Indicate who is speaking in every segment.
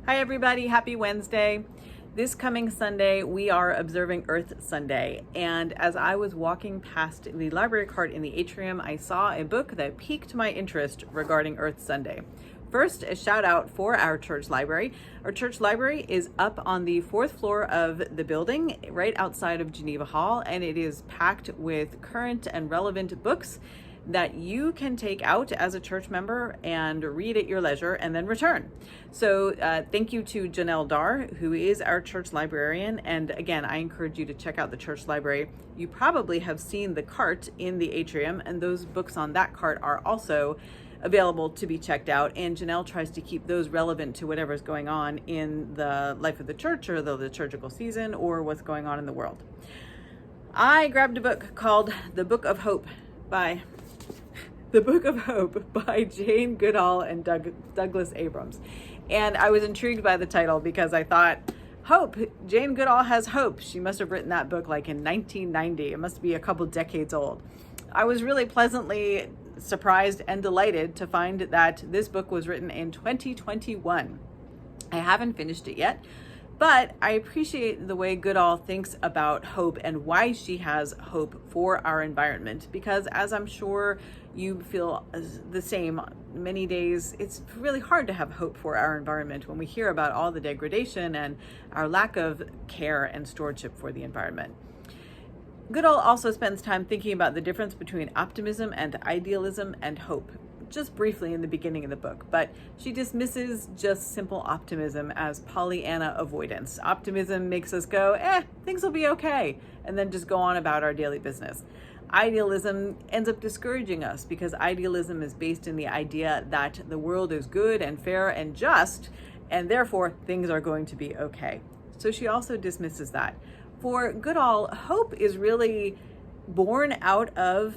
Speaker 1: Hi everybody, happy Wednesday. This coming Sunday, we are observing Earth Sunday. And as I was walking past the library cart in the atrium, I saw a book that piqued my interest regarding Earth Sunday. First, a shout out for our church library. Our church library is up on the 4th floor of the building, right outside of Geneva Hall, and it is packed with current and relevant books that you can take out as a church member and read at your leisure and then return. So thank you to Janelle Dar, who is our church librarian. And again, I encourage you to check out the church library. You probably have seen the cart in the atrium, and those books on that cart are also available to be checked out. And Janelle tries to keep those relevant to whatever's going on in the life of the church or the liturgical season or what's going on in the world. I grabbed a book called The Book of Hope by Jane Goodall and Douglas Abrams. And I was intrigued by the title because I thought, hope, Jane Goodall has hope. She must have written that book like in 1990. It must be a couple decades old. I was really pleasantly surprised and delighted to find that this book was written in 2021. I haven't finished it yet, but I appreciate the way Goodall thinks about hope and why she has hope for our environment, because as I'm sure you feel the same, many days it's really hard to have hope for our environment when we hear about all the degradation and our lack of care and stewardship for the environment. Goodall also spends time thinking about the difference between optimism and idealism and hope, just briefly in the beginning of the book, but she dismisses just simple optimism as Pollyanna avoidance. Optimism makes us go, things will be okay, and then just go on about our daily business. Idealism ends up discouraging us because idealism is based in the idea that the world is good and fair and just, and therefore things are going to be okay. So she also dismisses that. For Goodall, hope is really born out of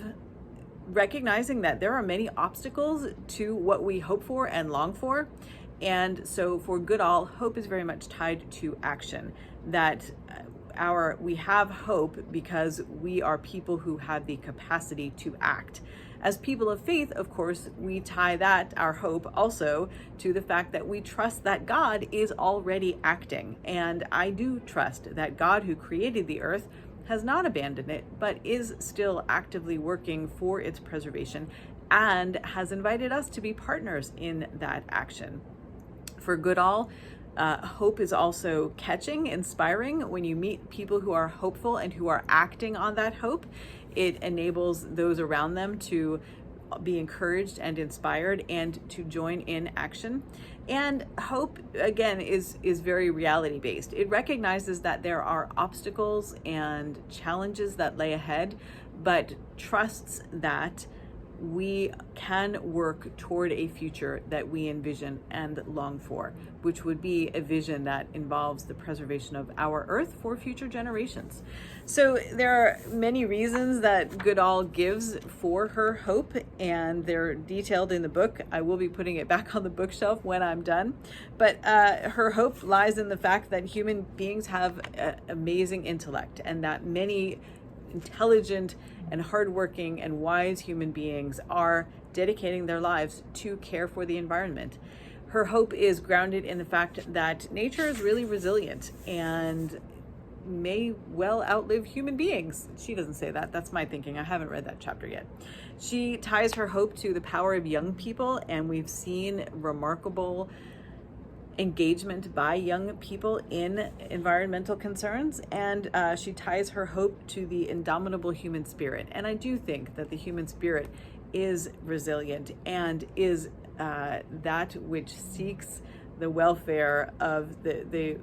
Speaker 1: recognizing that there are many obstacles to what we hope for and long for. And so for Goodall, hope is very much tied to action, that we have hope because we are people who have the capacity to act. As people of faith, of course, we tie that, our hope, also to the fact that we trust that God is already acting. And I do trust that God, who created the earth, has not abandoned it, but is still actively working for its preservation and has invited us to be partners in that action. For Goodall, hope is also catching, inspiring. When you meet people who are hopeful and who are acting on that hope, it enables those around them to be encouraged and inspired and to join in action. And hope, again, is very reality based. It recognizes that there are obstacles and challenges that lay ahead, but trusts that we can work toward a future that we envision and long for, which would be a vision that involves the preservation of our earth for future generations. So there are many reasons that Goodall gives for her hope, and they're detailed in the book. I will be putting it back on the bookshelf when I'm done. But her hope lies in the fact that human beings have amazing intellect, and that many intelligent and hardworking and wise human beings are dedicating their lives to care for the environment. Her hope is grounded in the fact that nature is really resilient and may well outlive human beings. She doesn't say that. That's my thinking. I haven't read that chapter yet. She ties her hope to the power of young people, and we've seen remarkable engagement by young people in environmental concerns, and she ties her hope to the indomitable human spirit. And I do think that the human spirit is resilient and is that which seeks the welfare of the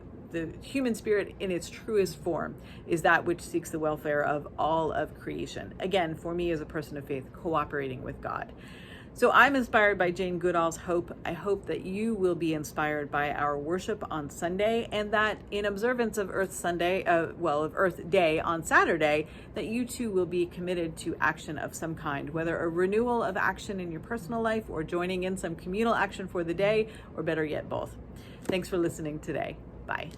Speaker 1: human spirit in its truest form is that which seeks the welfare of all of creation. Again, for me as a person of faith, cooperating with God. So I'm inspired by Jane Goodall's hope. I hope that you will be inspired by our worship on Sunday, and that in observance of Earth Sunday, of Earth Day on Saturday, that you too will be committed to action of some kind, whether a renewal of action in your personal life or joining in some communal action for the day, or better yet, both. Thanks for listening today. Bye.